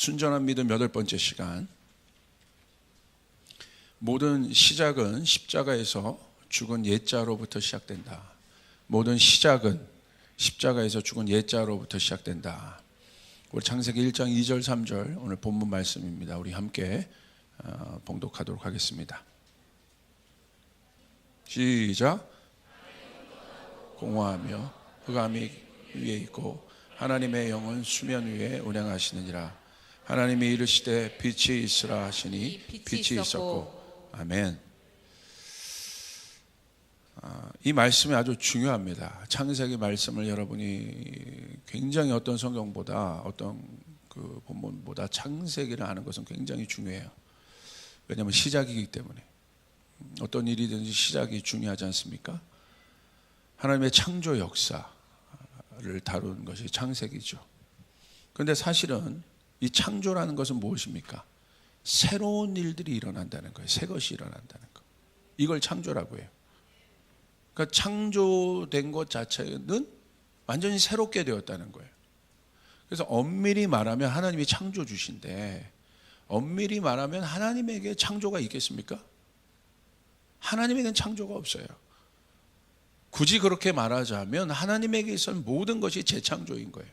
순전한 믿음 8번째 시간. 모든 시작은 십자가에서 죽은 옛자로부터 시작된다. 모든 시작은 십자가에서 죽은 옛자로부터 시작된다. 우리 창세기 1장 2절 3절 오늘 본문 말씀입니다. 우리 함께 봉독하도록 하겠습니다. 시작. 공허하며 흑암이 위에 있고 하나님의 영은 수면 위에 운행하시느니라. 하나님이 이르시되 빛이 있으라 하시니 빛이 있었고. 아멘. 이 말씀이 아주 중요합니다. 창세기 말씀을 여러분이 굉장히 어떤 성경보다 어떤 그 본문보다 창세기를 아는 것은 굉장히 중요해요. 왜냐하면 시작이기 때문에. 어떤 일이든지 시작이 중요하지 않습니까? 하나님의 창조 역사를 다루는 것이 창세기죠. 그런데 사실은 이 창조라는 것은 무엇입니까? 새로운 일들이 일어난다는 거예요. 새 것이 일어난다는 거. 이걸 창조라고 해요. 그러니까 창조된 것 자체는 완전히 새롭게 되었다는 거예요. 그래서 엄밀히 말하면 하나님이 창조주신데, 엄밀히 말하면 하나님에게 창조가 있겠습니까? 하나님에게는 창조가 없어요. 굳이 그렇게 말하자면 하나님에게 있어서는 모든 것이 재창조인 거예요.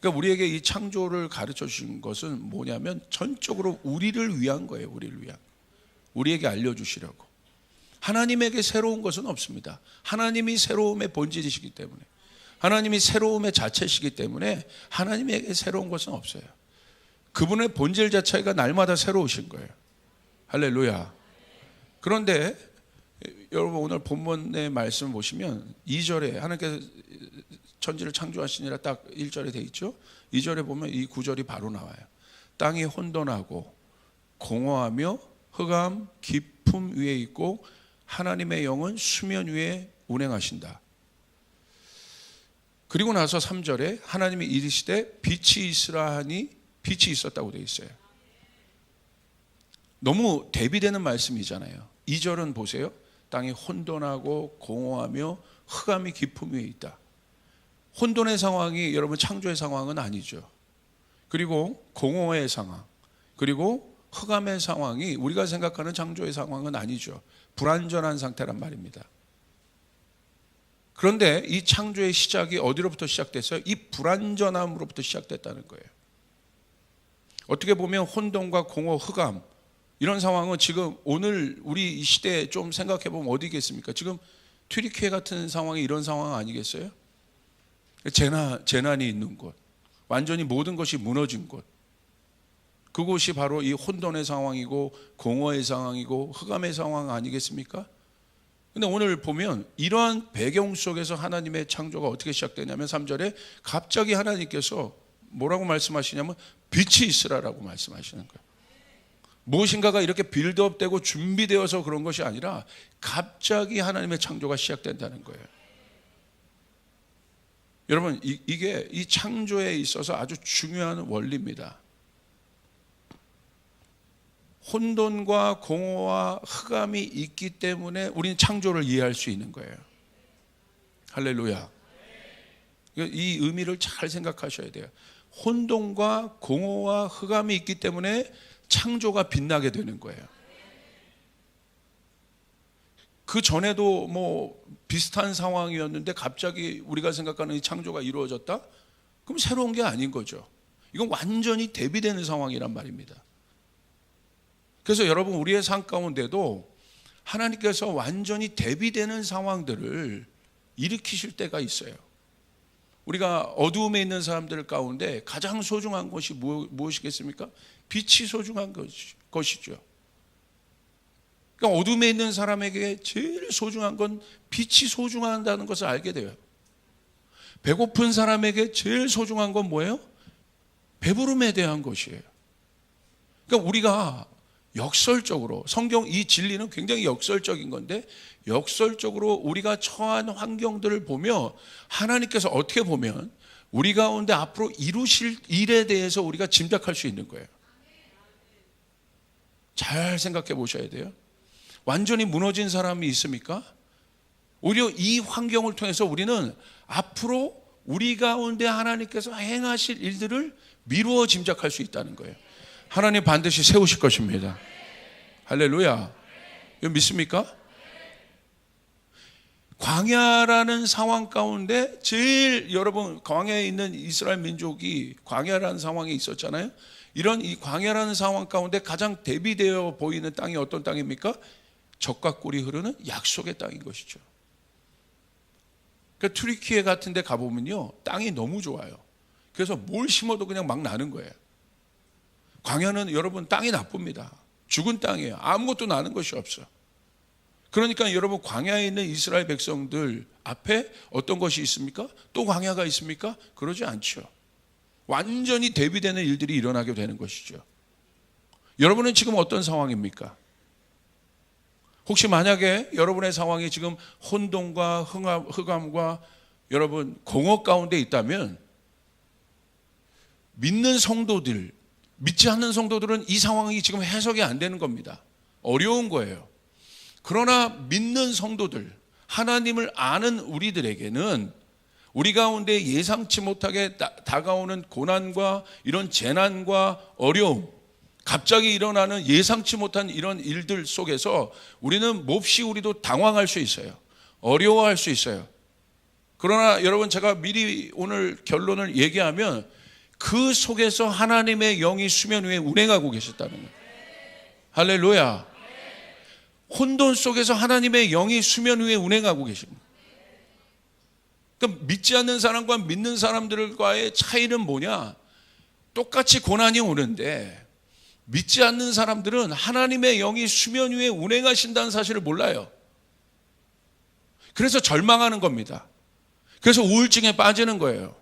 그러니까 우리에게 이 창조를 가르쳐 주신 것은 뭐냐면 전적으로 우리를 위한 거예요. 우리를 위한. 우리에게 알려주시려고. 하나님에게 새로운 것은 없습니다. 하나님이 새로움의 본질이시기 때문에, 하나님이 새로움의 자체시기 때문에 하나님에게 새로운 것은 없어요. 그분의 본질 자체가 날마다 새로우신 거예요. 할렐루야. 그런데 여러분 오늘 본문의 말씀을 보시면 2절에 하나님께서 천지를 창조하시니라 딱 1절에 돼 있죠. 2절에 보면 이 구절이 바로 나와요. 땅이 혼돈하고 공허하며 흑암 깊음 위에 있고 하나님의 영은 수면 위에 운행하신다. 그리고 나서 3절에 하나님이 이르시되 빛이 있으라 하니 빛이 있었다고 돼 있어요. 너무 대비되는 말씀이잖아요. 2절은 보세요. 땅이 혼돈하고 공허하며 흑암이 깊음 위에 있다. 혼돈의 상황이 여러분 창조의 상황은 아니죠. 그리고 공허의 상황, 그리고 흑암의 상황이 우리가 생각하는 창조의 상황은 아니죠. 불완전한 상태란 말입니다. 그런데 이 창조의 시작이 어디로부터 시작됐어요? 이 불완전함으로부터 시작됐다는 거예요. 어떻게 보면 혼돈과 공허, 흑암 이런 상황은 지금 오늘 우리 이 시대에 좀 생각해 보면 어디겠습니까? 지금 튀르키예 같은 상황이 이런 상황 아니겠어요? 재난이 있는 곳, 완전히 모든 것이 무너진 곳, 그곳이 바로 이 혼돈의 상황이고 공허의 상황이고 흑암의 상황 아니겠습니까? 근데 오늘 보면 이러한 배경 속에서 하나님의 창조가 어떻게 시작되냐면 3절에 갑자기 하나님께서 뭐라고 말씀하시냐면 빛이 있으라라고 말씀하시는 거예요. 무엇인가가 이렇게 빌드업되고 준비되어서 그런 것이 아니라 갑자기 하나님의 창조가 시작된다는 거예요. 여러분 이게 이 창조에 있어서 아주 중요한 원리입니다. 혼돈과 공허와 흑암이 있기 때문에 우리는 창조를 이해할 수 있는 거예요. 할렐루야. 이 의미를 잘 생각하셔야 돼요. 혼돈과 공허와 흑암이 있기 때문에 창조가 빛나게 되는 거예요. 그 전에도 뭐 비슷한 상황이었는데 갑자기 우리가 생각하는 이 창조가 이루어졌다? 그럼 새로운 게 아닌 거죠. 이건 완전히 대비되는 상황이란 말입니다. 그래서 여러분 우리의 삶 가운데도 하나님께서 완전히 대비되는 상황들을 일으키실 때가 있어요. 우리가 어두움에 있는 사람들 가운데 가장 소중한 것이 무엇이겠습니까? 빛이 소중한 것이죠. 그러니까 어둠에 있는 사람에게 제일 소중한 건 빛이 소중하다는 것을 알게 돼요. 배고픈 사람에게 제일 소중한 건 뭐예요? 배부름에 대한 것이에요. 그러니까 우리가 역설적으로 성경 이 진리는 굉장히 역설적인 건데 역설적으로 우리가 처한 환경들을 보며 하나님께서 어떻게 보면 우리 가운데 앞으로 이루실 일에 대해서 우리가 짐작할 수 있는 거예요. 잘 생각해 보셔야 돼요. 완전히 무너진 사람이 있습니까? 오히려 이 환경을 통해서 우리는 앞으로 우리 가운데 하나님께서 행하실 일들을 미루어 짐작할 수 있다는 거예요. 하나님 반드시 세우실 것입니다. 할렐루야. 이거 믿습니까? 광야라는 상황 가운데 제일 여러분 광야에 있는 이스라엘 민족이 광야라는 상황에 있었잖아요. 이런 이 광야라는 상황 가운데 가장 대비되어 보이는 땅이 어떤 땅입니까? 젖과 꿀이 흐르는 약속의 땅인 것이죠. 그러니까 튀르키예 같은 데 가보면요 땅이 너무 좋아요. 그래서 뭘 심어도 그냥 막 나는 거예요. 광야는 여러분 땅이 나쁩니다. 죽은 땅이에요. 아무것도 나는 것이 없어. 그러니까 여러분 광야에 있는 이스라엘 백성들 앞에 어떤 것이 있습니까? 또 광야가 있습니까? 그러지 않죠. 완전히 대비되는 일들이 일어나게 되는 것이죠. 여러분은 지금 어떤 상황입니까? 혹시 만약에 여러분의 상황이 지금 혼돈과 흑암과 여러분 공허 가운데 있다면 믿는 성도들, 믿지 않는 성도들은 이 상황이 지금 해석이 안 되는 겁니다. 어려운 거예요. 그러나 믿는 성도들, 하나님을 아는 우리들에게는 우리 가운데 예상치 못하게 다가오는 고난과 이런 재난과 어려움, 갑자기 일어나는 예상치 못한 이런 일들 속에서 우리는 몹시 우리도 당황할 수 있어요. 어려워할 수 있어요. 그러나 여러분 제가 미리 오늘 결론을 얘기하면 그 속에서 하나님의 영이 수면 위에 운행하고 계셨다는 거예요. 할렐루야. 혼돈 속에서 하나님의 영이 수면 위에 운행하고 계십니다. 그러니까 믿지 않는 사람과 믿는 사람들과의 차이는 뭐냐? 똑같이 고난이 오는데 믿지 않는 사람들은 하나님의 영이 수면 위에 운행하신다는 사실을 몰라요. 그래서 절망하는 겁니다. 그래서 우울증에 빠지는 거예요.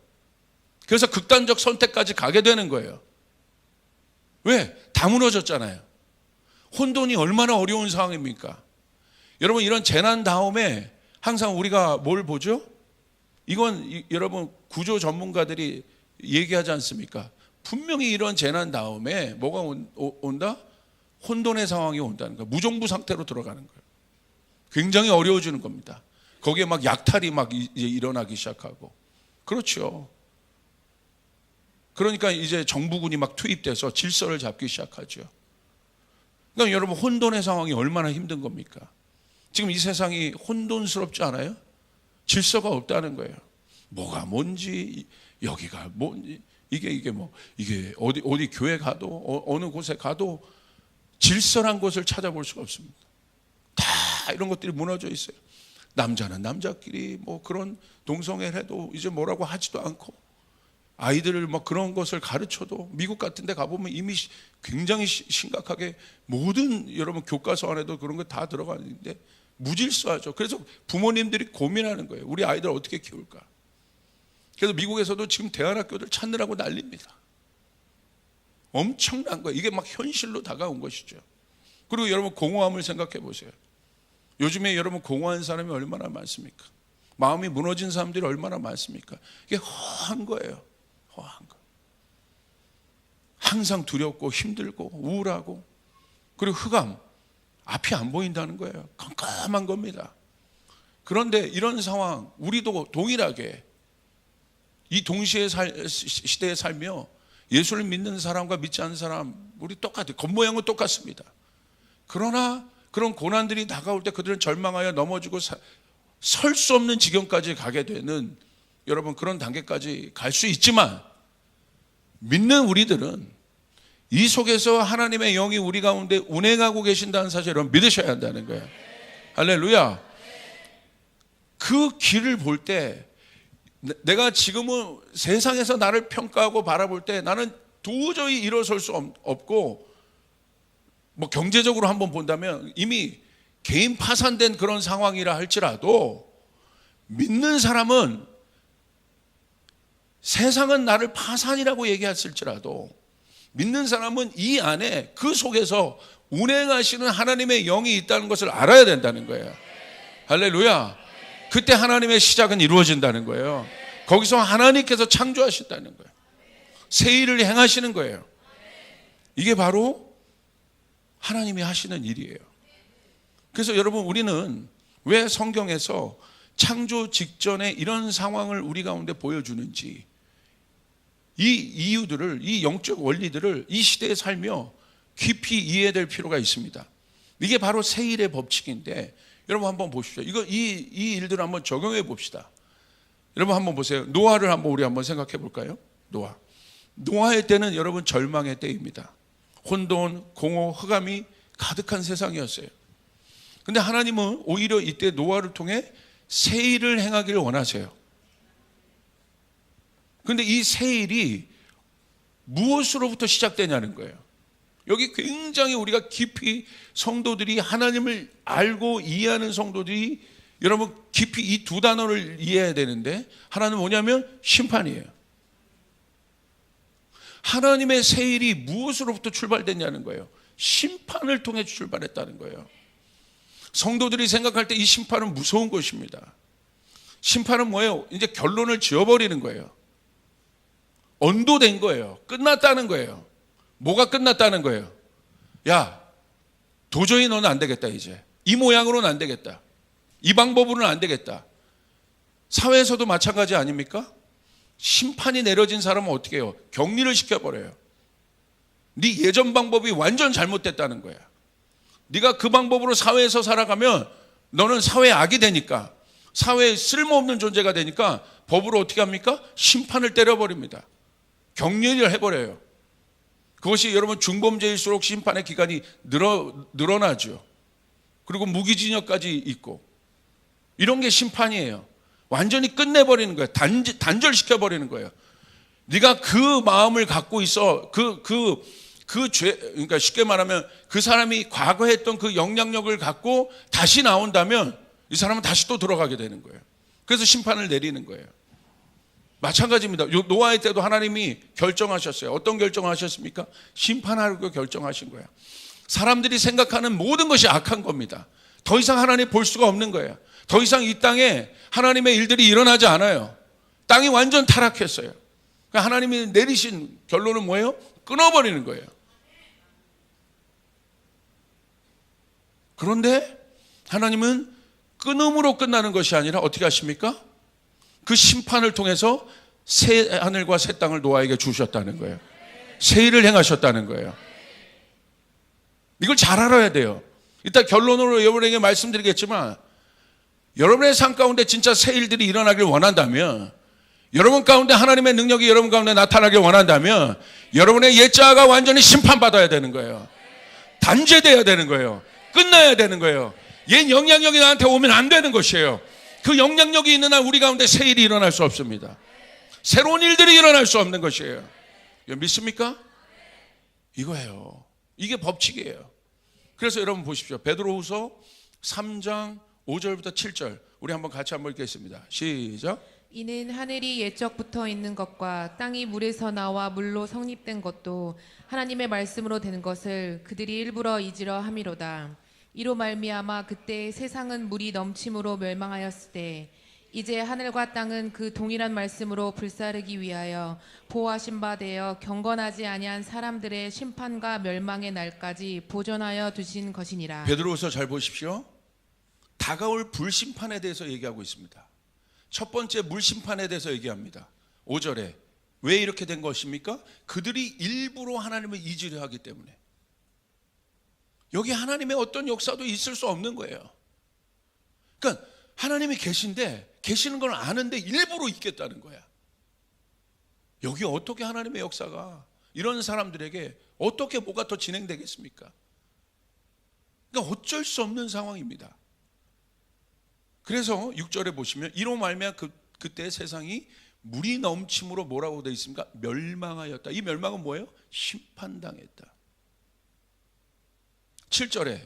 그래서 극단적 선택까지 가게 되는 거예요. 왜? 다 무너졌잖아요. 혼돈이 얼마나 어려운 상황입니까? 여러분 이런 재난 다음에 항상 우리가 뭘 보죠? 이건 여러분 구조 전문가들이 얘기하지 않습니까? 분명히 이런 재난 다음에 뭐가 온다? 혼돈의 상황이 온다는 거예요. 무정부 상태로 들어가는 거예요. 굉장히 어려워지는 겁니다. 거기에 막 약탈이 막 이제 일어나기 시작하고. 그렇죠. 그러니까 이제 정부군이 막 투입돼서 질서를 잡기 시작하죠. 그러니까 여러분 혼돈의 상황이 얼마나 힘든 겁니까? 지금 이 세상이 혼돈스럽지 않아요? 질서가 없다는 거예요. 뭐가 뭔지 여기가 뭔지 이게 어디 교회 가도 어느 곳에 가도 질서란 것을 찾아볼 수가 없습니다. 다 이런 것들이 무너져 있어요. 남자는 남자끼리 뭐 그런 동성애를 해도 이제 뭐라고 하지도 않고 아이들을 막 그런 것을 가르쳐도 미국 같은 데 가보면 이미 굉장히 심각하게 모든 여러분 교과서 안에도 그런 거 다 들어가 있는데 무질서하죠. 그래서 부모님들이 고민하는 거예요. 우리 아이들 어떻게 키울까? 그래서 미국에서도 지금 대안학교들 찾느라고 난립니다. 엄청난 거예요. 이게 막 현실로 다가온 것이죠. 그리고 여러분 공허함을 생각해 보세요. 요즘에 여러분 공허한 사람이 얼마나 많습니까? 마음이 무너진 사람들이 얼마나 많습니까? 이게 허한 거예요. 허한 거. 항상 두렵고 힘들고 우울하고 그리고 흑암, 앞이 안 보인다는 거예요. 깜깜한 겁니다. 그런데 이런 상황 우리도 동일하게 이 동시에 시대에 살며 예수를 믿는 사람과 믿지 않는 사람 우리 똑같아요. 겉모양은 똑같습니다. 그러나 그런 고난들이 다가올 때 그들은 절망하여 넘어지고 설 수 없는 지경까지 가게 되는 여러분 그런 단계까지 갈 수 있지만 믿는 우리들은 이 속에서 하나님의 영이 우리 가운데 운행하고 계신다는 사실을 믿으셔야 한다는 거예요. 할렐루야. 그 길을 볼 때 내가 지금은 세상에서 나를 평가하고 바라볼 때 나는 도저히 일어설 수 없고 뭐 경제적으로 한번 본다면 이미 개인 파산된 그런 상황이라 할지라도 믿는 사람은 세상은 나를 파산이라고 얘기했을지라도 믿는 사람은 이 안에 그 속에서 운행하시는 하나님의 영이 있다는 것을 알아야 된다는 거예요. 할렐루야. 그때 하나님의 시작은 이루어진다는 거예요. 거기서 하나님께서 창조하셨다는 거예요. 새 일을 행하시는 거예요. 이게 바로 하나님이 하시는 일이에요. 그래서 여러분 우리는 왜 성경에서 창조 직전에 이런 상황을 우리 가운데 보여주는지, 이 이유들을, 이 영적 원리들을 이 시대에 살며 깊이 이해될 필요가 있습니다. 이게 바로 세일의 법칙인데, 여러분 한번 보십시오. 이 일들을 한번 적용해 봅시다. 여러분 한번 보세요. 노아를 우리 한번 생각해 볼까요? 노아의 때는 여러분 절망의 때입니다. 혼돈, 공허, 흑암이 가득한 세상이었어요. 근데 하나님은 오히려 이때 노아를 통해 세일을 행하기를 원하세요. 근데 이 세일이 무엇으로부터 시작되냐는 거예요. 여기 굉장히 우리가 깊이 성도들이 하나님을 알고 이해하는 성도들이 여러분 깊이 이 두 단어를 이해해야 되는데, 하나는 뭐냐면 심판이에요. 하나님의 세일이 무엇으로부터 출발됐냐는 거예요. 심판을 통해 출발했다는 거예요. 성도들이 생각할 때 이 심판은 무서운 것입니다. 심판은 뭐예요? 이제 결론을 지어버리는 거예요. 언도된 거예요. 끝났다는 거예요. 뭐가 끝났다는 거예요? 야, 도저히 너는 안 되겠다. 이제 이 모양으로는 안 되겠다. 이 방법으로는 안 되겠다. 사회에서도 마찬가지 아닙니까? 심판이 내려진 사람은 어떻게 해요? 격리를 시켜버려요. 네 예전 방법이 완전 잘못됐다는 거야. 네가 그 방법으로 사회에서 살아가면 너는 사회의 악이 되니까, 사회에 쓸모없는 존재가 되니까 법으로 어떻게 합니까? 심판을 때려버립니다. 격리를 해버려요. 그것이 여러분 중범죄일수록 심판의 기간이 늘어나죠. 그리고 무기징역까지 있고, 이런 게 심판이에요. 완전히 끝내버리는 거예요. 단절시켜버리는 거예요. 네가 그 마음을 갖고 있어. 그 죄, 그러니까 쉽게 말하면 그 사람이 과거에 했던 그 영향력을 갖고 다시 나온다면 이 사람은 다시 또 들어가게 되는 거예요. 그래서 심판을 내리는 거예요. 마찬가지입니다. 노아의 때도 하나님이 결정하셨어요. 어떤 결정을 하셨습니까? 심판하려고 결정하신 거예요. 사람들이 생각하는 모든 것이 악한 겁니다. 더 이상 하나님 볼 수가 없는 거예요. 더 이상 이 땅에 하나님의 일들이 일어나지 않아요. 땅이 완전 타락했어요. 그러니까 하나님이 내리신 결론은 뭐예요? 끊어버리는 거예요. 그런데 하나님은 끊음으로 끝나는 것이 아니라 어떻게 하십니까? 그 심판을 통해서 새 하늘과 새 땅을 노아에게 주셨다는 거예요. 세일을 행하셨다는 거예요. 이걸 잘 알아야 돼요. 이따 결론으로 여러분에게 말씀드리겠지만, 여러분의 삶 가운데 진짜 새 일들이 일어나길 원한다면, 여러분 가운데 하나님의 능력이 여러분 가운데 나타나길 원한다면, 여러분의 옛자가 완전히 심판받아야 되는 거예요. 단죄돼야 되는 거예요. 끝나야 되는 거예요. 옛 영향력이 나한테 오면 안 되는 것이에요. 그 영향력이 있는 한 우리 가운데 새 일이 일어날 수 없습니다. 새로운 일들이 일어날 수 없는 것이에요. 믿습니까? 이거예요. 이게 법칙이에요. 그래서 여러분 보십시오. 베드로후서 3장 5절부터 7절 우리 한번 같이 한번 읽겠습니다. 시작. 이는 하늘이 옛적부터 있는 것과 땅이 물에서 나와 물로 성립된 것도 하나님의 말씀으로 된 것을 그들이 일부러 잊으려 함이로다. 이로 말미암아 그때 세상은 물이 넘침으로 멸망하였을 때 이제 하늘과 땅은 그 동일한 말씀으로 불사르기 위하여 보호하신 바 되어 경건하지 아니한 사람들의 심판과 멸망의 날까지 보존하여 두신 것이니라. 베드로후서 잘 보십시오. 다가올 불심판에 대해서 얘기하고 있습니다. 첫 번째 물심판에 대해서 얘기합니다. 5절에 왜 이렇게 된 것입니까? 그들이 일부러 하나님을 잊으려 하기 때문에. 여기 하나님의 어떤 역사도 있을 수 없는 거예요. 그러니까 하나님이 계시는 걸 아는데 일부러 잊겠다는 거야. 여기 어떻게 하나님의 역사가 이런 사람들에게 어떻게 뭐가 더 진행되겠습니까? 그러니까 어쩔 수 없는 상황입니다. 그래서 6절에 보시면 이로 말미암아 그때 세상이 물이 넘침으로 뭐라고 되어 있습니까? 멸망하였다. 이 멸망은 뭐예요? 심판당했다. 7절에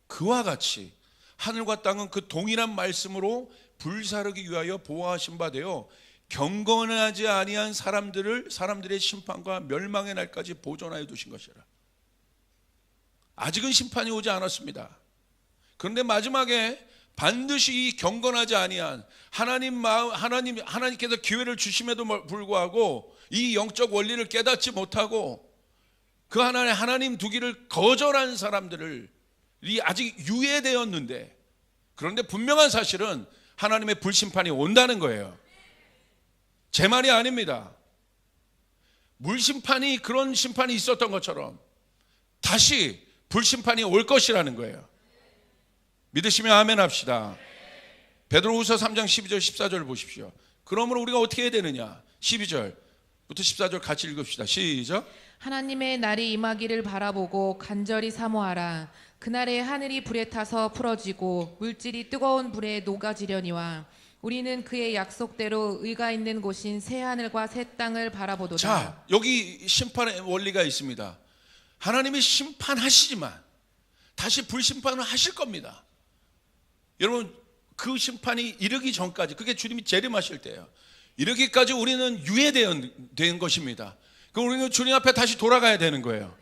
그와 같이 하늘과 땅은 그 동일한 말씀으로 불사르기 위하여 보호하신 바 되어 경건하지 아니한 사람들의 심판과 멸망의 날까지 보존하여 두신 것이라. 아직은 심판이 오지 않았습니다. 그런데 마지막에 반드시 이 경건하지 아니한 하나님께서 기회를 주심에도 불구하고 이 영적 원리를 깨닫지 못하고 그 하나님 두기를 거절한 사람들이 아직 유예되었는데, 그런데 분명한 사실은 하나님의 불심판이 온다는 거예요. 제 말이 아닙니다. 물심판이 그런 심판이 있었던 것처럼 다시 불심판이 올 것이라는 거예요. 믿으시면 아멘 합시다. 베드로후서 3장 12절 14절을 보십시오. 그러므로 우리가 어떻게 해야 되느냐? 12절부터 14절 같이 읽읍시다. 시작. 하나님의 날이 임하기를 바라보고 간절히 사모하라. 그날에 하늘이 불에 타서 풀어지고 물질이 뜨거운 불에 녹아지려니와 우리는 그의 약속대로 의가 있는 곳인 새 하늘과 새 땅을 바라보도다. 자, 여기 심판의 원리가 있습니다. 하나님이 심판하시지만 다시 불심판을 하실 겁니다. 여러분, 그 심판이 이르기 전까지, 그게 주님이 재림하실 때예요. 이르기까지 우리는 유예된 것입니다. 그럼 우리는 주님 앞에 다시 돌아가야 되는 거예요.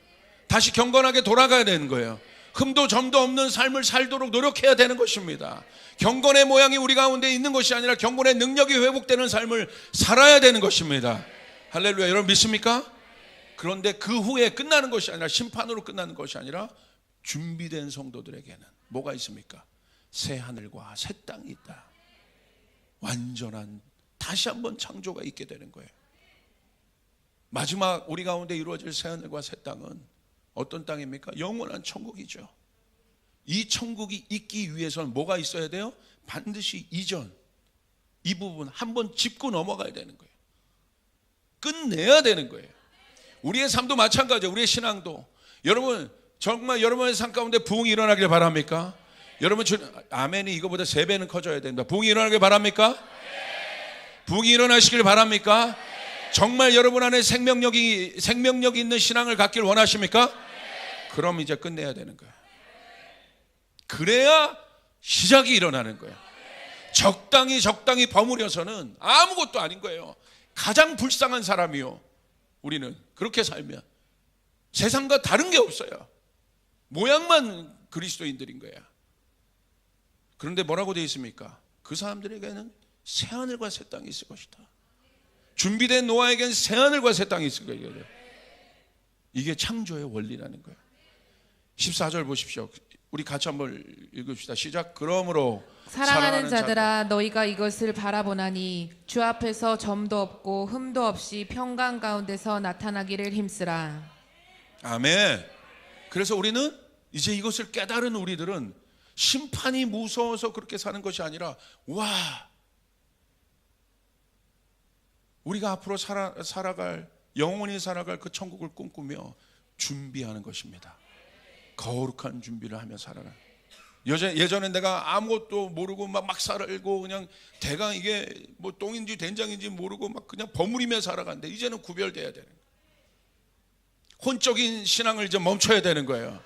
다시 경건하게 돌아가야 되는 거예요. 흠도 점도 없는 삶을 살도록 노력해야 되는 것입니다. 경건의 모양이 우리 가운데 있는 것이 아니라 경건의 능력이 회복되는 삶을 살아야 되는 것입니다. 할렐루야. 여러분 믿습니까? 그런데 그 후에 끝나는 것이 아니라, 심판으로 끝나는 것이 아니라 준비된 성도들에게는 뭐가 있습니까? 새 하늘과 새 땅이 있다. 완전한 다시 한번 창조가 있게 되는 거예요. 마지막 우리 가운데 이루어질 새 하늘과 새 땅은 어떤 땅입니까? 영원한 천국이죠. 이 천국이 있기 위해서는 뭐가 있어야 돼요? 반드시 이전, 이 부분 한번 짚고 넘어가야 되는 거예요. 끝내야 되는 거예요. 우리의 삶도 마찬가지예요. 우리의 신앙도. 여러분, 정말 여러분의 삶 가운데 부흥이 일어나길 바랍니까? 여러분, 아멘이 이거보다 3배는 커져야 됩니다. 부흥이 일어나길 바랍니까? 부흥이 일어나시길 바랍니까? 정말 여러분 안에 생명력이 있는 신앙을 갖길 원하십니까? 그럼 이제 끝내야 되는 거예요. 그래야 시작이 일어나는 거예요. 적당히 버무려서는 아무것도 아닌 거예요. 가장 불쌍한 사람이요. 우리는 그렇게 살면 세상과 다른 게 없어요. 모양만 그리스도인들인 거야. 그런데 뭐라고 되어 있습니까? 그 사람들에게는 새하늘과 새 땅이 있을 것이다. 준비된 노아에게는 새하늘과 새 땅이 있을 거예요. 이게 창조의 원리라는 거예요. 14절 보십시오. 우리 같이 한번 읽읍시다. 시작. 그러므로 사랑하는 자들아, 너희가 이것을 바라보나니 주 앞에서 점도 없고 흠도 없이 평강 가운데서 나타나기를 힘쓰라. 아멘. 그래서 우리는 이제 이것을 깨달은 우리들은 심판이 무서워서 그렇게 사는 것이 아니라, 와, 우리가 앞으로 영원히 살아갈 그 천국을 꿈꾸며 준비하는 것입니다. 거룩한 준비를 하며 살아라. 예전에 내가 아무것도 모르고 막 살고 그냥 대강 이게 뭐 똥인지 된장인지 모르고 막 그냥 버무리며 살아갔는데, 이제는 구별돼야 되는 거예요. 혼적인 신앙을 이제 멈춰야 되는 거예요.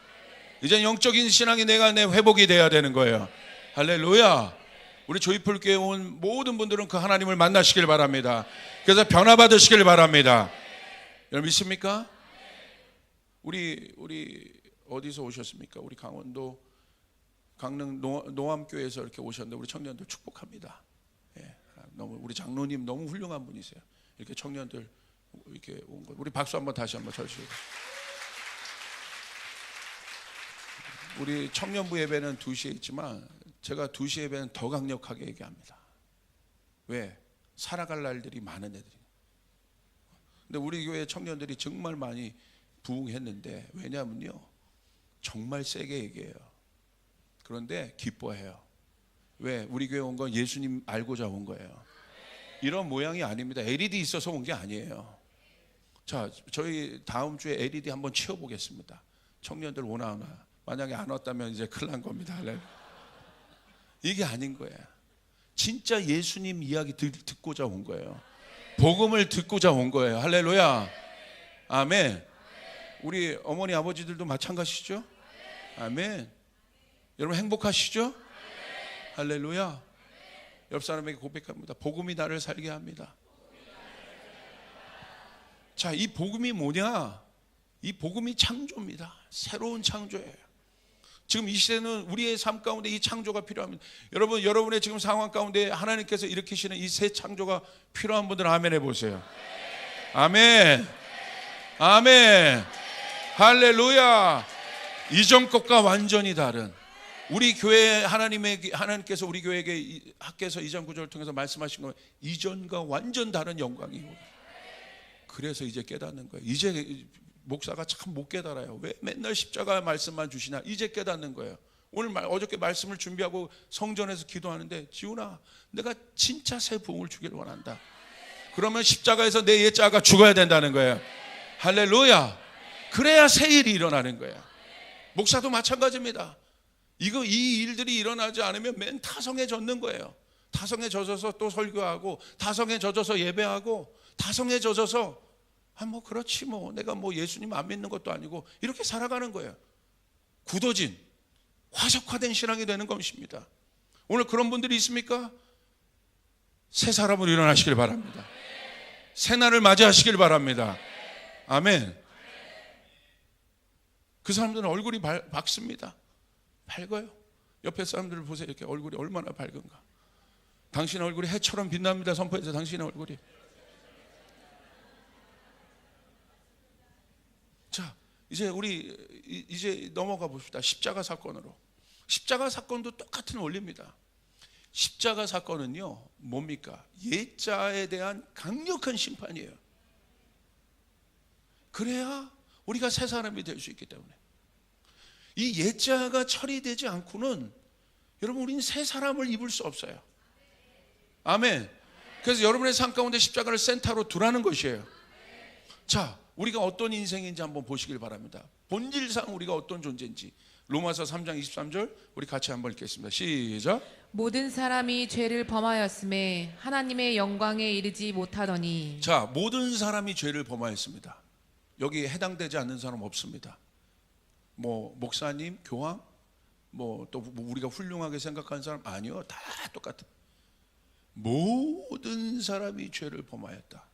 이제 영적인 신앙이 내 회복이 돼야 되는 거예요. 할렐루야. 우리 조이풀 교회에 온 모든 분들은 그 하나님을 만나시길 바랍니다. 그래서 변화받으시길 바랍니다. 여러분 믿습니까? 우리 어디서 오셨습니까? 우리 강원도 강릉 노암교회에서 이렇게 오셨는데 우리 청년들 축복합니다. 예, 너무 우리 장로님 너무 훌륭한 분이세요. 이렇게 청년들 이렇게 온 거, 우리 박수 한번 다시 한번 쳐주시고. 우리 청년부 예배는 2시에 있지만 제가 2시 예배는 더 강력하게 얘기합니다. 왜? 살아갈 날들이 많은 애들이. 근데 우리 교회 청년들이 정말 많이 부흥했는데, 왜냐면요, 정말 세게 얘기해요. 그런데 기뻐해요. 왜? 우리 교회 온 건 예수님 알고자 온 거예요. 이런 모양이 아닙니다. LED 있어서 온 게 아니에요. 자, 저희 다음 주에 LED 한번 치워보겠습니다. 청년들 오나 안 와. 만약에 안 왔다면 이제 큰일 난 겁니다. 이게 아닌 거예요. 진짜 예수님 이야기 듣고자 온 거예요. 복음을 듣고자 온 거예요. 할렐루야. 아멘. 우리 어머니 아버지들도 마찬가지죠? 아멘. 여러분 행복하시죠? 할렐루야. 옆 사람에게 고백합니다. 복음이 나를 살게 합니다. 자, 이 복음이 뭐냐? 이 복음이 창조입니다. 새로운 창조예요. 지금 이 시대는 우리의 삶 가운데 이 창조가 필요합니다. 여러분, 여러분의 지금 상황 가운데 하나님께서 일으키시는 이 새 창조가 필요한 분들은 아멘 해보세요. 아멘. 아멘. 할렐루야. 이전 것과 완전히 다른 우리 교회 하나님께서 우리 교회에게 학개서 2장 9절을 통해서 말씀하신 건 이전과 완전 다른 영광이고, 그래서 이제 깨닫는 거예요. 이제 목사가 참 못 깨달아요. 왜 맨날 십자가 말씀만 주시나? 이제 깨닫는 거예요. 어저께 말씀을 준비하고 성전에서 기도하는데, 지훈아, 내가 진짜 새 부흥을 주기를 원한다. 그러면 십자가에서 내 옛자가 죽어야 된다는 거예요. 할렐루야. 그래야 새 일이 일어나는 거예요. 목사도 마찬가지입니다. 이 일들이 일어나지 않으면 맨 타성에 젖는 거예요. 타성에 젖어서 또 설교하고, 타성에 젖어서 예배하고, 타성에 젖어서 뭐 그렇지 뭐 내가 뭐 예수님 안 믿는 것도 아니고 이렇게 살아가는 거예요. 굳어진 화석화된 신앙이 되는 것입니다. 오늘 그런 분들이 있습니까? 새 사람으로 일어나시길 바랍니다. 새 날을 맞이하시길 바랍니다. 아멘. 그 사람들은 얼굴이 밝습니다. 밝아요. 옆에 사람들을 보세요. 이렇게 얼굴이 얼마나 밝은가. 당신의 얼굴이 해처럼 빛납니다. 선포해서 당신의 얼굴이. 자, 이제 우리 이제 넘어가 봅시다. 십자가 사건으로. 십자가 사건도 똑같은 원리입니다. 십자가 사건은요, 뭡니까? 옛자에 대한 강력한 심판이에요. 그래야 우리가 새 사람이 될 수 있기 때문에. 이 옛자가 처리되지 않고는 여러분 우리는 새 사람을 입을 수 없어요. 아멘. 그래서 여러분의 삶 가운데 십자가를 센터로 두라는 것이에요. 자, 우리가 어떤 인생인지 한번 보시길 바랍니다. 본질상 우리가 어떤 존재인지. 로마서 3장 23절 우리 같이 한번 읽겠습니다. 시작. 모든 사람이 죄를 범하였음에 하나님의 영광에 이르지 못하더니. 자, 모든 사람이 죄를 범하였습니다. 여기 해당되지 않는 사람 없습니다. 뭐 목사님, 교황, 뭐 또 우리가 훌륭하게 생각하는 사람 아니요, 다 똑같아. 모든 사람이 죄를 범하였다.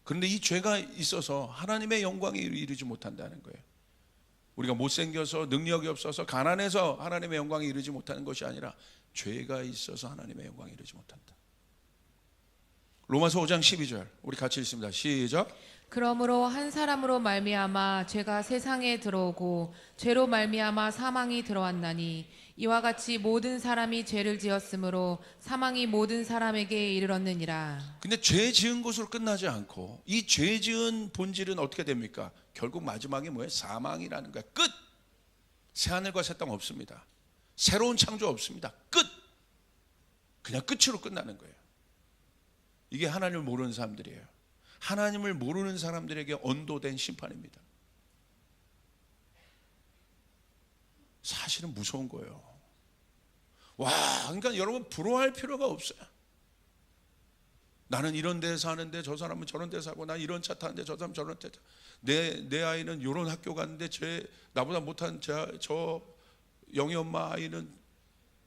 그런데 이 죄가 있어서 하나님의 영광에 이르지 못한다는 거예요. 우리가 못생겨서, 능력이 없어서, 가난해서 하나님의 영광에 이르지 못하는 것이 아니라 죄가 있어서 하나님의 영광에 이르지 못한다. 로마서 5장 12절 우리 같이 읽습니다. 시작. 그러므로 한 사람으로 말미암아 죄가 세상에 들어오고 죄로 말미암아 사망이 들어왔나니 이와 같이 모든 사람이 죄를 지었으므로 사망이 모든 사람에게 이르렀느니라. 근데 죄 지은 것으로 끝나지 않고 이 죄 지은 본질은 어떻게 됩니까? 결국 마지막에 뭐예요? 사망이라는 거야. 끝. 새하늘과 새 땅 없습니다. 새로운 창조 없습니다. 끝. 그냥 끝으로 끝나는 거예요. 이게 하나님을 모르는 사람들이에요. 하나님을 모르는 사람들에게 언도된 심판입니다. 사실은 무서운 거예요. 와, 그러니까 여러분 부러워할 필요가 없어요. 나는 이런 데 사는데 저 사람은 저런 데 사고, 난 이런 차 타는데 저 사람은 저런 데 타. 내 아이는 이런 학교 갔는데 나보다 못한 저 영희 엄마 아이는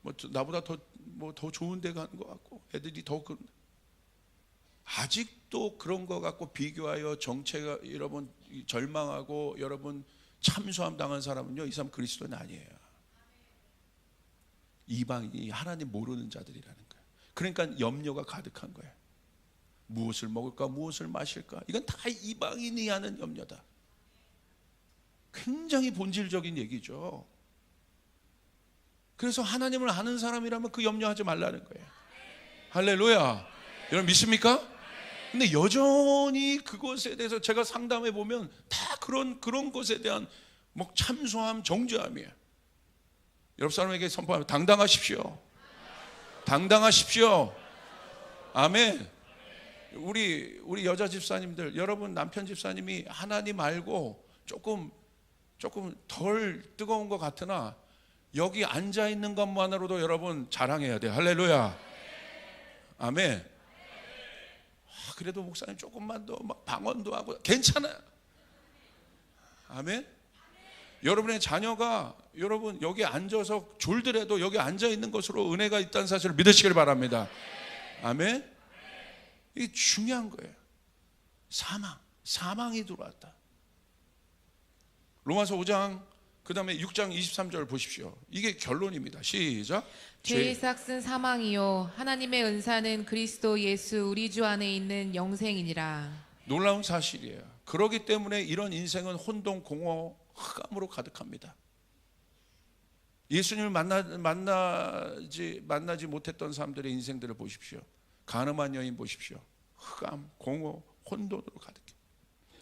뭐 나보다 더 좋은 데 가는 것 같고, 애들이 더 아직도 그런 거 갖고 비교하여 정체가 여러분 절망하고 여러분 참소함 당한 사람은요, 이 사람 그리스도는 아니에요. 이방인이 하나님 모르는 자들이라는 거예요. 그러니까 염려가 가득한 거예요. 무엇을 먹을까, 무엇을 마실까, 이건 다 이방인이 하는 염려다. 굉장히 본질적인 얘기죠. 그래서 하나님을 아는 사람이라면 그 염려하지 말라는 거예요. 할렐루야. 여러분 믿습니까? 근데 여전히 그것에 대해서 제가 상담해 보면 다 그런 것에 대한 뭐 참소함, 정죄함이에요. 여러분 사람에게 선포하면 당당하십시오. 당당하십시오. 아멘. 우리 여자 집사님들, 여러분 남편 집사님이 하나님 알고 조금 덜 뜨거운 것 같으나 여기 앉아 있는 것만으로도 여러분 자랑해야 돼요. 할렐루야. 아멘. 그래도 목사님 조금만 더 막 방언도 하고 괜찮아요. 아멘. 여러분의 자녀가 여러분 여기 앉아서 졸더라도 여기 앉아 있는 것으로 은혜가 있다는 사실을 믿으시길 바랍니다. 아멘. 이게 중요한 거예요. 사망이 들어왔다. 로마서 5장 그 다음에 6장 23절 보십시오. 이게 결론입니다. 시작. 죄의 삭은 사망이요 하나님의 은사는 그리스도 예수 우리 주 안에 있는 영생이니라. 놀라운 사실이에요. 그렇기 때문에 이런 인생은 혼동, 공허, 흑암으로 가득합니다. 예수님을 만나지 못했던 사람들의 인생들을 보십시오. 가늠한 여인 보십시오. 흑암, 공허, 혼돈으로 가득해.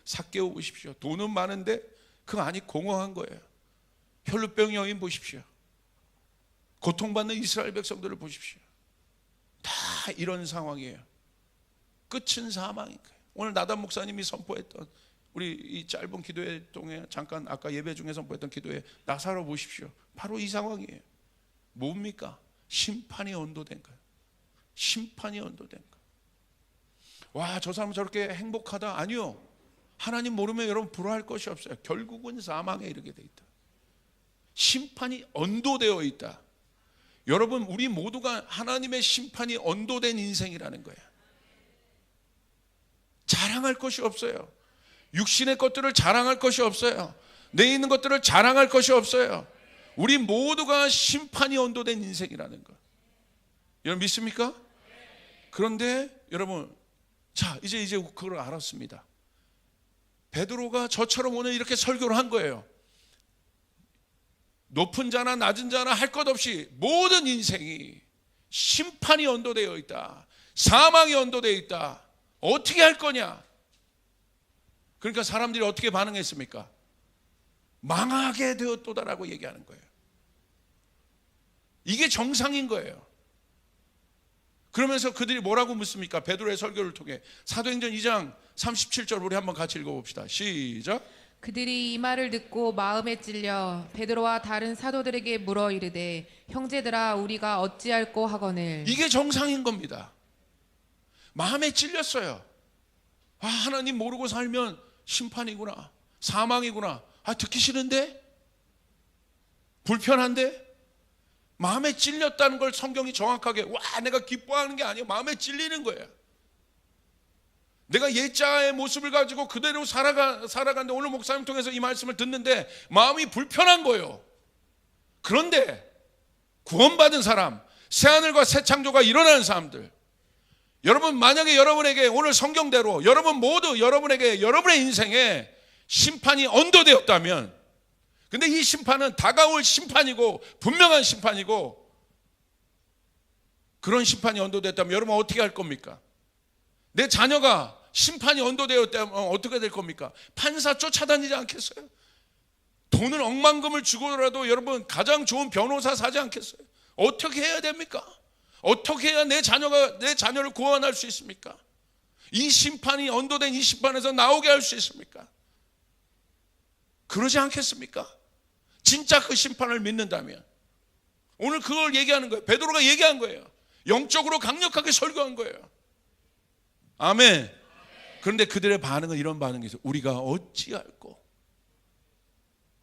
삭개오 보십시오. 돈은 많은데 그 안이 공허한 거예요. 혈루병 여인 보십시오. 고통받는 이스라엘 백성들을 보십시오. 다 이런 상황이에요. 끝은 사망인 거예요. 오늘 나단 목사님이 선포했던 우리 이 짧은 기도회 동에 잠깐 아까 예배 중에 선포했던 기도회 나사로 보십시오. 바로 이 상황이에요. 뭡니까? 심판이 언도된 거예요. 심판이 언도된 거예요. 와, 저 사람 저렇게 행복하다? 아니요. 하나님 모르면 여러분 불화할 것이 없어요. 결국은 사망에 이르게 돼 있다. 심판이 언도되어 있다. 여러분, 우리 모두가 하나님의 심판이 언도된 인생이라는 거예요. 자랑할 것이 없어요. 육신의 것들을 자랑할 것이 없어요. 내 있는 것들을 자랑할 것이 없어요. 우리 모두가 심판이 언도된 인생이라는 거. 여러분 믿습니까? 그런데 여러분, 자 이제 그걸 알았습니다. 베드로가 저처럼 오늘 이렇게 설교를 한 거예요. 높은 자나 낮은 자나 할 것 없이 모든 인생이 심판이 언도되어 있다. 사망이 언도되어 있다. 어떻게 할 거냐? 그러니까 사람들이 어떻게 반응했습니까? 망하게 되었도다라고 얘기하는 거예요. 이게 정상인 거예요. 그러면서 그들이 뭐라고 묻습니까? 베드로의 설교를 통해 사도행전 2장 37절 우리 한번 같이 읽어봅시다. 시작. 그들이 이 말을 듣고 마음에 찔려 베드로와 다른 사도들에게 물어 이르되 형제들아 우리가 어찌할꼬 하거늘. 이게 정상인 겁니다. 마음에 찔렸어요. 아, 하나님 모르고 살면 심판이구나, 사망이구나. 아, 듣기 싫은데? 불편한데? 마음에 찔렸다는 걸 성경이 정확하게, 와 내가 기뻐하는 게 아니에요. 마음에 찔리는 거예요. 내가 옛자의 모습을 가지고 그대로 살아가는데 오늘 목사님 통해서 이 말씀을 듣는데 마음이 불편한 거예요. 그런데 구원받은 사람, 새하늘과 새 창조가 일어나는 사람들, 여러분 만약에 여러분에게 오늘 성경대로 여러분 모두 여러분에게 여러분의 인생에 심판이 언도되었다면, 근데 이 심판은 다가올 심판이고 분명한 심판이고, 그런 심판이 언도됐다면 여러분 어떻게 할 겁니까? 내 자녀가 심판이 언도되었다면 어떻게 될 겁니까? 판사 쫓아다니지 않겠어요? 돈을 억만금을 주고라도 여러분 가장 좋은 변호사 사지 않겠어요? 어떻게 해야 됩니까? 어떻게 해야 내 자녀를 구원할 수 있습니까? 이 심판이 언도된 이 심판에서 나오게 할 수 있습니까? 그러지 않겠습니까? 진짜 그 심판을 믿는다면. 오늘 그걸 얘기하는 거예요. 베드로가 얘기한 거예요. 영적으로 강력하게 설교한 거예요. 아멘. 그런데 그들의 반응은 이런 반응이 있어요. 우리가 어찌할꼬?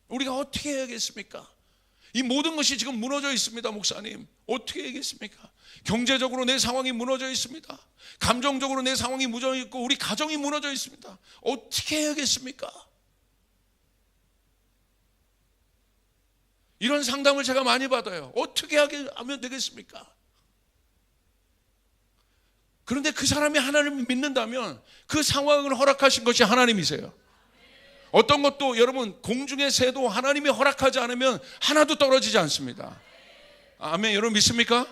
우리가 어떻게 해야겠습니까? 이 모든 것이 지금 무너져 있습니다. 목사님 어떻게 해야겠습니까? 경제적으로 내 상황이 무너져 있습니다. 감정적으로 내 상황이 무너져 있고 우리 가정이 무너져 있습니다. 어떻게 해야겠습니까? 이런 상담을 제가 많이 받아요. 어떻게 하면 되겠습니까? 그런데 그 사람이 하나님을 믿는다면 그 상황을 허락하신 것이 하나님이세요. 어떤 것도 여러분 공중의 새도 하나님이 허락하지 않으면 하나도 떨어지지 않습니다. 아멘. 여러분 믿습니까?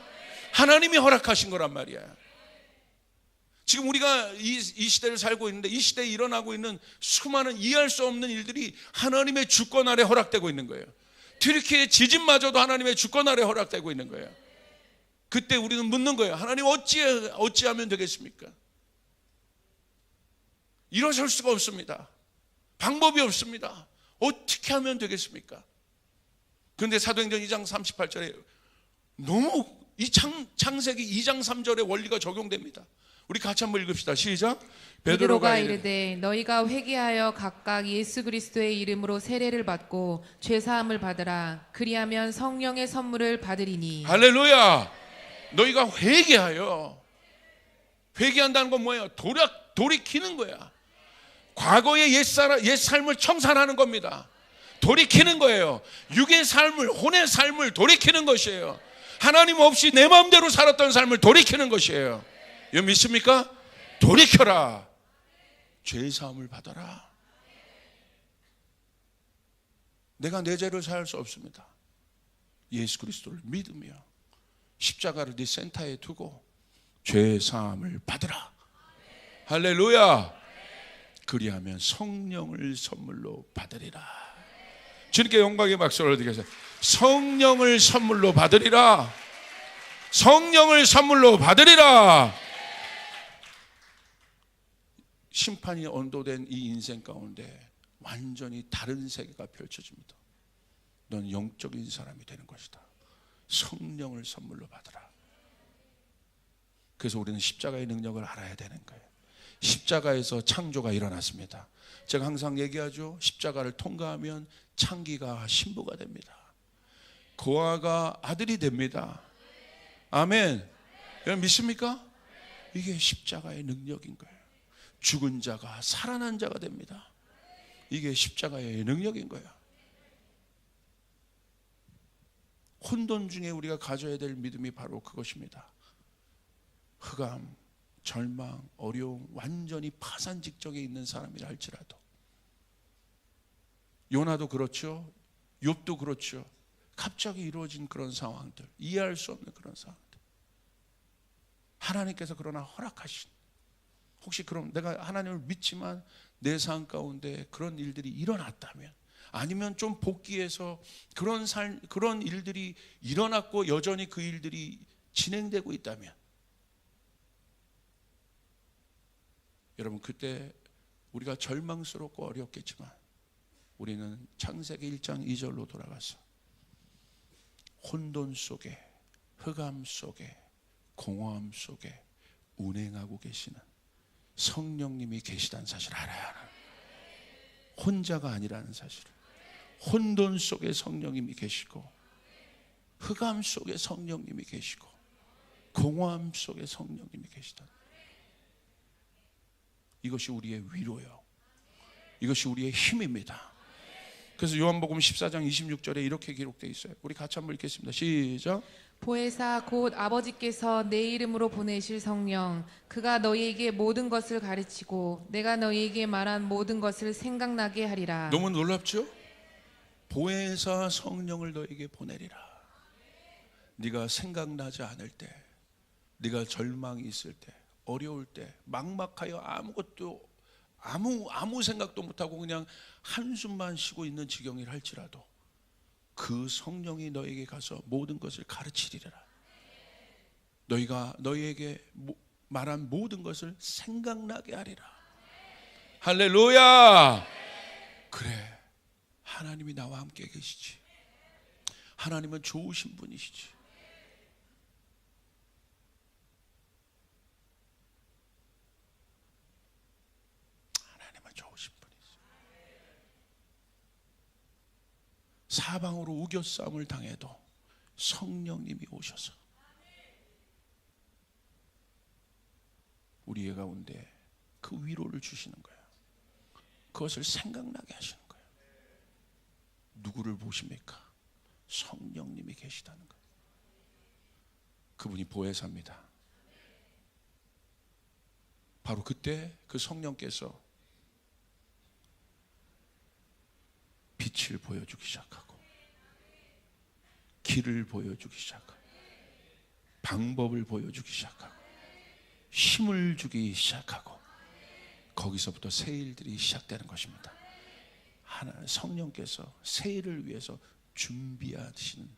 하나님이 허락하신 거란 말이야. 지금 우리가 이 시대를 살고 있는데 이 시대에 일어나고 있는 수많은 이해할 수 없는 일들이 하나님의 주권 아래 허락되고 있는 거예요. 튀르키예 지진마저도 하나님의 주권 아래 허락되고 있는 거예요. 그때 우리는 묻는 거예요. 하나님 어찌하면 되겠습니까? 일어설 수가 없습니다. 방법이 없습니다. 어떻게 하면 되겠습니까? 그런데 사도행전 2장 38절에 너무 이 창세기 2장 3절의 원리가 적용됩니다. 우리 같이 한번 읽읍시다. 시작. 베드로가 이르되 너희가 회개하여 각각 예수 그리스도의 이름으로 세례를 받고 죄 사함을 받으라. 그리하면 성령의 선물을 받으리니. 할렐루야. 너희가 회개하여, 회개한다는 건 뭐예요? 돌이키는 거야. 과거의 옛 삶을 청산하는 겁니다. 돌이키는 거예요. 육의 삶을, 혼의 삶을 돌이키는 것이에요. 하나님 없이 내 마음대로 살았던 삶을 돌이키는 것이에요. 여러분 믿습니까? 돌이켜라. 죄의 사함을 받아라. 내가 내 죄를 사할 수 없습니다. 예수 그리스도를 믿으며 십자가를 네 센터에 두고 죄 사함을 받으라. 할렐루야. 그리하면 성령을 선물로 받으리라. 주님께 영광의 박수를 드리겠습니다. 성령을 선물로 받으리라. 성령을 선물로 받으리라. 심판이 언도된 이 인생 가운데 완전히 다른 세계가 펼쳐집니다. 넌 영적인 사람이 되는 것이다. 성령을 선물로 받으라. 그래서 우리는 십자가의 능력을 알아야 되는 거예요. 십자가에서 창조가 일어났습니다. 제가 항상 얘기하죠. 십자가를 통과하면 창기가 신부가 됩니다. 고아가 아들이 됩니다. 아멘. 여러분 믿습니까? 이게 십자가의 능력인 거예요. 죽은 자가 살아난 자가 됩니다. 이게 십자가의 능력인 거예요. 혼돈 중에 우리가 가져야 될 믿음이 바로 그것입니다. 흑암, 절망, 어려움, 완전히 파산 직전에 있는 사람이라 할지라도, 요나도 그렇죠. 욥도 그렇죠. 갑자기 이루어진 그런 상황들, 이해할 수 없는 그런 상황들, 하나님께서 그러나 허락하신, 혹시 그럼 내가 하나님을 믿지만 내 삶 가운데 그런 일들이 일어났다면, 아니면 좀 복귀해서 그런 일들이 일어났고 여전히 그 일들이 진행되고 있다면, 여러분 그때 우리가 절망스럽고 어렵겠지만 우리는 창세기 1장 2절로 돌아가서 혼돈 속에, 흑암 속에, 공허함 속에 운행하고 계시는 성령님이 계시다는 사실을 알아야 하는, 혼자가 아니라는 사실을, 혼돈 속에 성령님이 계시고, 흑암 속에 성령님이 계시고, 공허함 속에 성령님이 계시다. 이것이 우리의 위로요. 이것이 우리의 힘입니다. 그래서 요한복음 14장 26절에 이렇게 기록되어 있어요. 우리 같이 한번 읽겠습니다. 시작. 보혜사 곧 아버지께서 내 이름으로 보내실 성령, 그가 너희에게 모든 것을 가르치고 내가 너희에게 말한 모든 것을 생각나게 하리라. 너무 놀랍죠? 보혜사 성령을 너에게 보내리라. 네가 생각나지 않을 때, 네가 절망이 있을 때, 어려울 때, 막막하여 아무것도 아무 생각도 못하고 그냥 한숨만 쉬고 있는 지경이라 할지라도 그 성령이 너에게 가서 모든 것을 가르치리라. 너희가 너희에게 말한 모든 것을 생각나게 하리라. 할렐루야. 그래, 하나님이 나와 함께 계시지. 하나님은 좋으신 분이시지. 사방으로 우겨싸움을 당해도 성령님이 오셔서 우리 가운데 그 위로를 주시는 거예요. 그것을 생각나게 하시는 거예요. 누구를 보십니까? 성령님이 계시다는 거예요. 그분이 보혜사입니다. 바로 그때 그 성령께서 빛을 보여주기 시작하고, 길을 보여주기 시작하고, 방법을 보여주기 시작하고, 힘을 주기 시작하고, 거기서부터 새 일들이 시작되는 것입니다. 성령께서 새 일을 위해서 준비하시는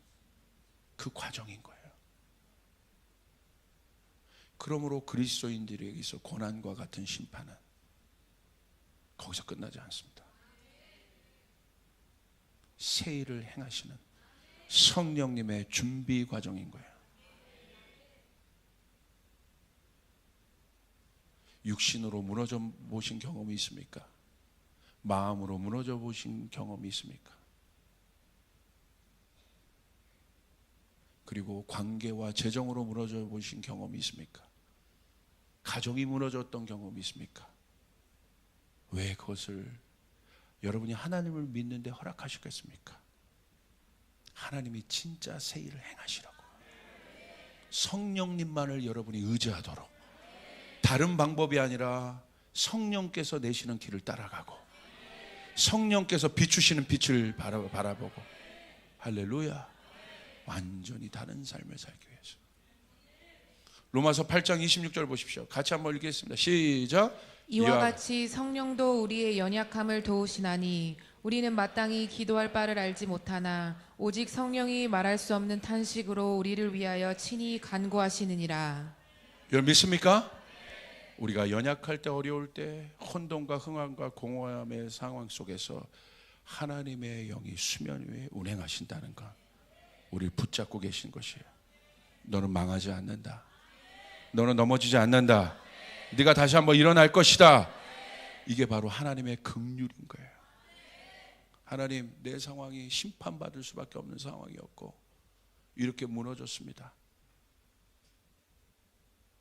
그 과정인 거예요. 그러므로 그리스도인들에게 있어 고난과 같은 심판은 거기서 끝나지 않습니다. 새 일을 행하시는 성령님의 준비 과정인 거예요. 육신으로 무너져 보신 경험이 있습니까? 마음으로 무너져 보신 경험이 있습니까? 그리고 관계와 재정으로 무너져 보신 경험이 있습니까? 가정이 무너졌던 경험이 있습니까? 왜 그것을 여러분이 하나님을 믿는데 허락하셨겠습니까? 하나님이 진짜 새 일을 행하시라고, 성령님만을 여러분이 의지하도록, 다른 방법이 아니라 성령께서 내시는 길을 따라가고 성령께서 비추시는 빛을 바라보고, 할렐루야, 완전히 다른 삶을 살기 위해서. 로마서 8장 26절 보십시오. 같이 한번 읽겠습니다. 시작. 이와 같이 성령도 우리의 연약함을 도우시나니 우리는 마땅히 기도할 바를 알지 못하나 오직 성령이 말할 수 없는 탄식으로 우리를 위하여 친히 간구하시느니라. 여러분 믿습니까? 우리가 연약할 때, 어려울 때, 혼돈과 흥함과 공허함의 상황 속에서 하나님의 영이 수면 위에 운행하신다는 것, 우리를 붙잡고 계신 것이에요. 너는 망하지 않는다. 너는 넘어지지 않는다. 네가 다시 한번 일어날 것이다. 이게 바로 하나님의 긍휼인 거예요. 하나님, 내 상황이 심판받을 수밖에 없는 상황이었고 이렇게 무너졌습니다.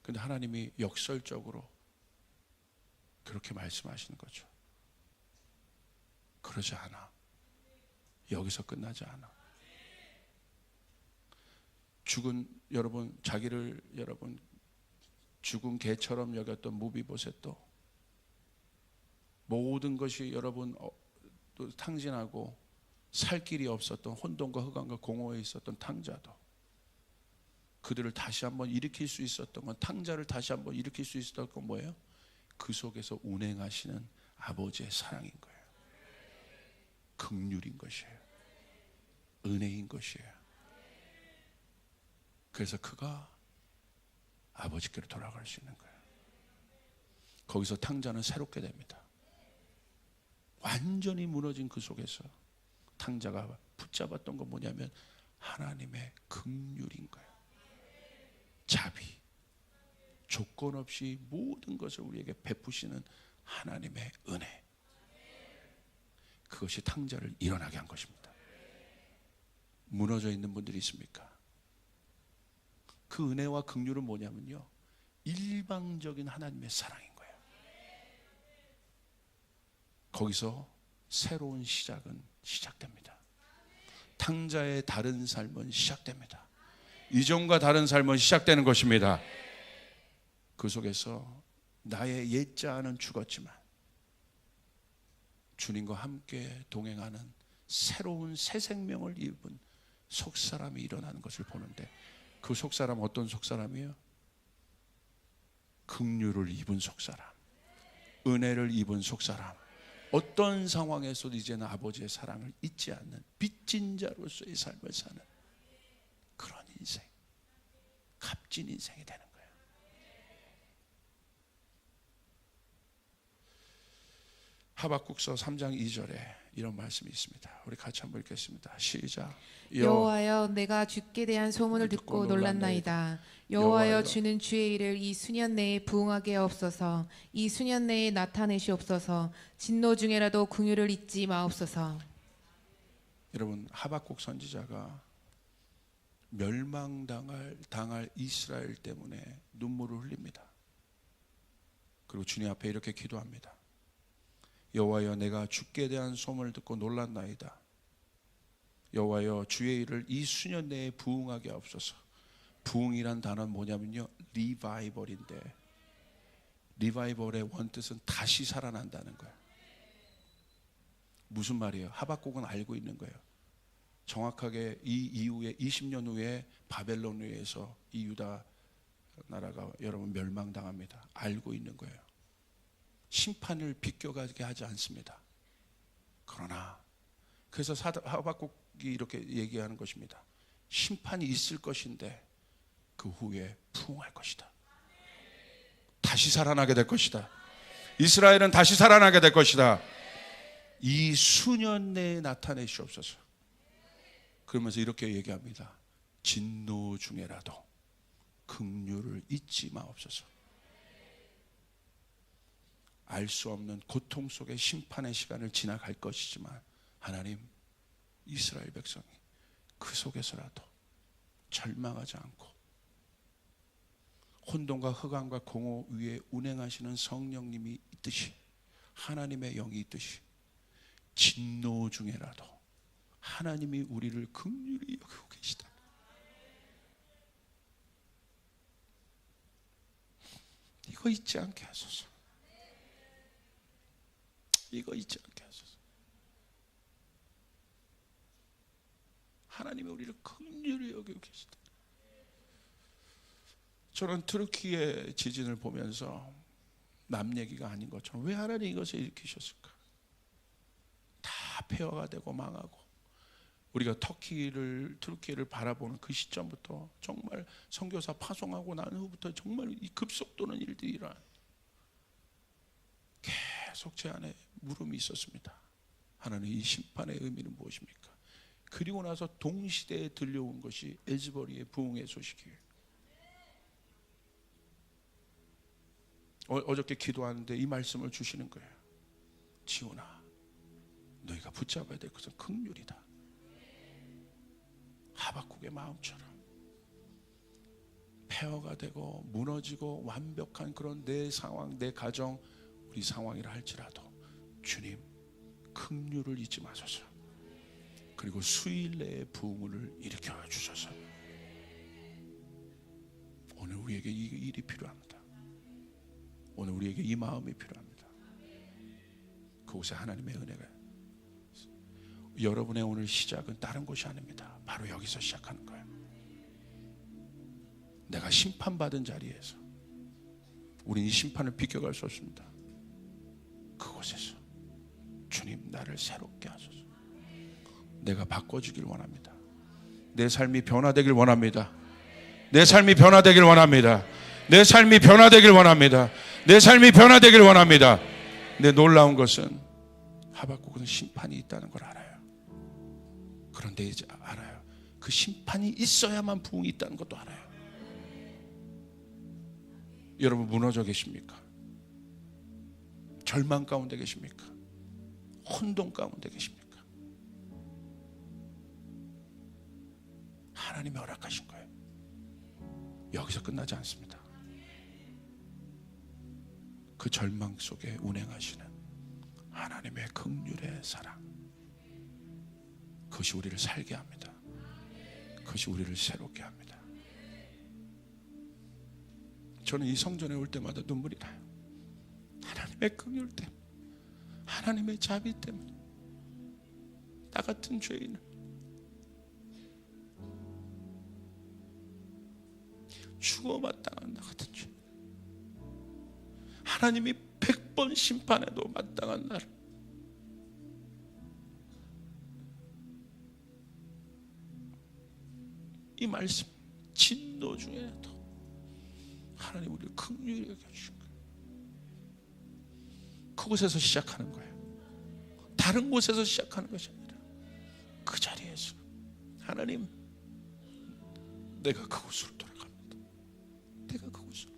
근데 하나님이 역설적으로 그렇게 말씀하시는 거죠. 그러지 않아. 여기서 끝나지 않아. 죽은 여러분, 자기를 여러분 죽은 개처럼 여겼던 무비보셋도 모든 것이 여러분 또 탕진하고 살 길이 없었던 혼돈과 흑암과 공허에 있었던 탕자도 그들을 다시 한번 일으킬 수 있었던 건, 탕자를 다시 한번 일으킬 수 있었던 건 뭐예요? 그 속에서 운행하시는 아버지의 사랑인 거예요. 긍휼인 것이에요. 은혜인 것이에요. 그래서 그가 아버지께로 돌아갈 수 있는 거예요. 거기서 탕자는 새롭게 됩니다. 완전히 무너진 그 속에서 탕자가 붙잡았던 건 뭐냐면 하나님의 긍휼인 거예요. 자비, 조건 없이 모든 것을 우리에게 베푸시는 하나님의 은혜, 그것이 탕자를 일어나게 한 것입니다. 무너져 있는 분들이 있습니까? 그 은혜와 긍휼은 뭐냐면요, 일방적인 하나님의 사랑인 거예요. 거기서 새로운 시작은 시작됩니다. 탕자의 다른 삶은 시작됩니다. 이전과 다른 삶은 시작되는 것입니다. 그 속에서 나의 옛자는 죽었지만 주님과 함께 동행하는 새로운 새 생명을 입은 속사람이 일어나는 것을 보는데, 그 속사람 어떤 속사람이에요? 긍휼을 입은 속사람, 은혜를 입은 속사람, 어떤 상황에서도 이제는 아버지의 사랑을 잊지 않는 빚진 자로서의 삶을 사는 그런 인생, 값진 인생이 되는 거예요. 하박국서 3장 2절에 이런 말씀이 있습니다. 우리 같이 한번 읽겠습니다. 시작. 여호와여, 내가 주께 대한 소문을 듣고 놀랐나이다. 여호와여, 주는 주의 일을 이 수년 내에 부응하게 하옵소서. 이 수년 내에 나타내시옵소서. 진노 중에라도 긍휼을 잊지 마옵소서. 여러분, 하박국 선지자가 멸망당할 이스라엘 때문에 눈물을 흘립니다. 그리고 주님 앞에 이렇게 기도합니다. 여호와여, 내가 주께 대한 소문을 듣고 놀랐나이다. 여호와여, 주의 일을 이 수년 내에 부응하게 하옵소서. 부응이란 단어는 뭐냐면요, 리바이벌인데, 리바이벌의 원뜻은 다시 살아난다는 거예요. 무슨 말이에요? 하박국은 알고 있는 거예요. 정확하게 이 이후에 20년 후에 바벨론 의해서 이 유다 나라가 여러분 멸망당합니다. 알고 있는 거예요. 심판을 비껴가게 하지 않습니다. 그러나 그래서 하박국이 이렇게 얘기하는 것입니다. 심판이 있을 것인데 그 후에 부흥할 것이다. 다시 살아나게 될 것이다. 이스라엘은 다시 살아나게 될 것이다. 이 수년 내에 나타내시옵소서. 그러면서 이렇게 얘기합니다. 진노 중에라도 긍휼을 잊지 마옵소서. 알 수 없는 고통 속의 심판의 시간을 지나갈 것이지만 하나님, 이스라엘 백성이 그 속에서라도 절망하지 않고 혼돈과 흑암과 공허 위에 운행하시는 성령님이 있듯이, 하나님의 영이 있듯이 진노 중에라도 하나님이 우리를 긍휼히 여기고 계시다. 이거 잊지 않게 하소서. 이거 잊지 않게 하소서. 하나님이 우리를 긍휼히 여기고 계시다. 저는 트르키의 지진을 보면서 남 얘기가 아닌 것처럼 왜 하나님이 이것을 일으키셨을까? 다 폐허가 되고 망하고 우리가 트르키를 바라보는 그 시점부터 정말 선교사 파송하고 난 후부터 정말 이 급속도는 일들이 일어나 계속 제 안에 물음이 있었습니다. 하나님, 이 심판의 의미는 무엇입니까? 그리고 나서 동시대에 들려온 것이 엘즈버리의 부흥의 소식이에요. 어저께 기도하는데 이 말씀을 주시는 거예요. 지훈아, 너희가 붙잡아야 될 것은 긍휼이다. 하박국의 마음처럼 폐허가 되고 무너지고 완벽한 그런 내 상황, 내 가정, 우리 상황이라 할지라도 주님 긍휼을 잊지 마소서. 그리고 수일 내에 부흥을 일으켜 주소서. 오늘 우리에게 이 일이 필요합니다. 오늘 우리에게 이 마음이 필요합니다. 그곳에 하나님의 은혜가, 여러분의 오늘 시작은 다른 곳이 아닙니다. 바로 여기서 시작하는 거예요. 내가 심판받은 자리에서 우리는 이 심판을 비껴갈 수 없습니다. 그곳에서 주님, 나를 새롭게 하소서. 내가 바꿔주길 원합니다. 내 삶이 변화되길 원합니다. 내 삶이 변화되길 원합니다. 내 삶이 변화되길 원합니다. 내 삶이 변화되길 원합니다. 근데 놀라운 것은 하박국은 심판이 있다는 걸 알아요. 그런데 이제 알아요. 그 심판이 있어야만 부흥이 있다는 것도 알아요. 여러분, 무너져 계십니까? 절망 가운데 계십니까? 혼돈 가운데 계십니까? 하나님이 허락하신 거예요. 여기서 끝나지 않습니다. 그 절망 속에 운행하시는 하나님의 긍휼의 사랑, 그것이 우리를 살게 합니다. 그것이 우리를 새롭게 합니다. 저는 이 성전에 올 때마다 눈물이 나요. 하나님의 긍휼 때문에, 하나님의 자비 때문에 나 같은 죄인을 죽어 마땅한 나 같은 죄, 하나님이 100번 심판해도 마땅한 나를 이 말씀 진노 중에도 하나님 우리를 긍휼히 여겨주신 거예요. 그곳에서 시작하는 거예요. 다른 곳에서 시작하는 것이 아니라 그 자리에서 하나님, 내가 그곳으로 돌아갑니다. 내가 그곳으로.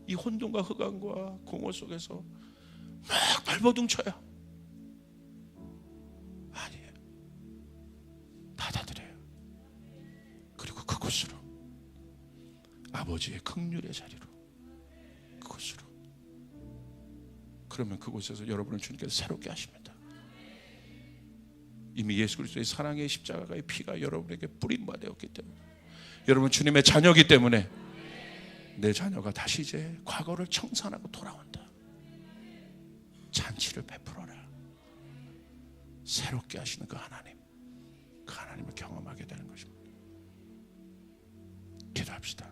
이 혼돈과 흑암과 공허 속에서 막 발버둥 쳐요. 아니에요. 받아들여요. 그리고 그곳으로, 아버지의 긍휼의 자리로, 그곳으로. 그러면 그곳에서 여러분을 주님께서 새롭게 하십니다. 이미 예수 그리스도의 사랑의 십자가의 피가 여러분에게 뿌린 바 되었기 때문에, 여러분 주님의 자녀이기 때문에 내 자녀가 다시 이제 과거를 청산하고 돌아온다. 잔치를 베풀어라. 새롭게 하시는 그 하나님, 그 하나님을 경험하게 되는 것입니다. 기도합시다.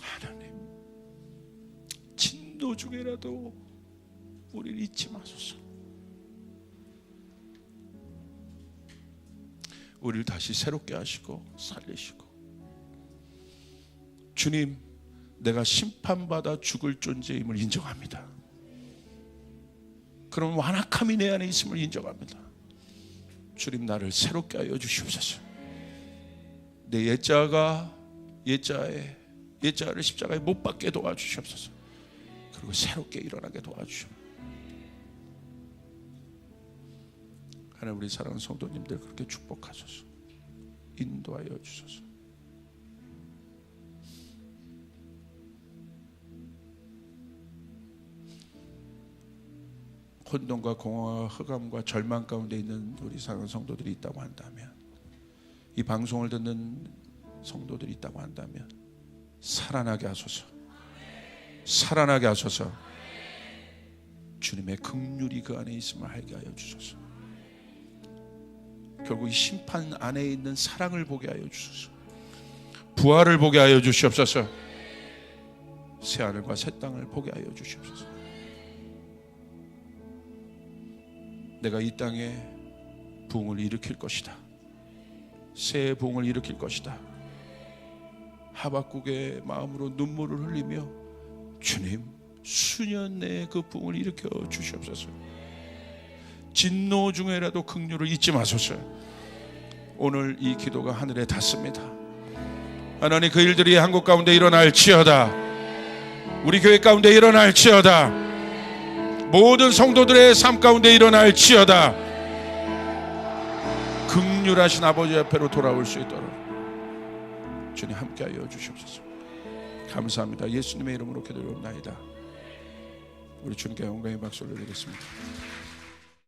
하나님, 진노 중에라도 우리를 잊지 마소서. 우리를 다시 새롭게 하시고 살리시고, 주님, 내가 심판받아 죽을 존재임을 인정합니다. 그럼 완악함이 내 안에 있음을 인정합니다. 주님, 나를 새롭게 하여 주시옵소서. 내 옛자를 십자가에 못 박게 도와주시옵소서. 그리고 새롭게 일어나게 도와주시옵소서. 하나님, 우리 사랑하는 성도님들 그렇게 축복하소서. 인도하여 주소서. 혼돈과 공허와 흑암과 절망 가운데 있는 우리 사랑하는 성도들이 있다고 한다면, 이 방송을 듣는 성도들이 있다고 한다면 살아나게 하소서. 살아나게 하소서. 주님의 긍휼이 그 안에 있음을 알게 하여 주소서. 결국 이 심판 안에 있는 사랑을 보게 하여 주소서. 부활을 보게 하여 주시옵소서. 새하늘과 새 땅을 보게 하여 주시옵소서. 내가 이 땅에 부흥을 일으킬 것이다. 새 부흥을 일으킬 것이다. 하박국의 마음으로 눈물을 흘리며 주님 수년 내에 그 부흥을 일으켜 주시옵소서. 진노 중에라도 긍휼을 잊지 마소서. 오늘 이 기도가 하늘에 닿습니다. 하나님, 그 일들이 한국 가운데 일어날지어다. 우리 교회 가운데 일어날지어다. 모든 성도들의 삶 가운데 일어날지어다. 긍휼하신 아버지 앞에로 돌아올 수 있도록 주님 함께하여 주시옵소서. 감사합니다. 예수님의 이름으로 기도드리옵나이다. 우리 주님께 영광의 박수를 드리겠습니다.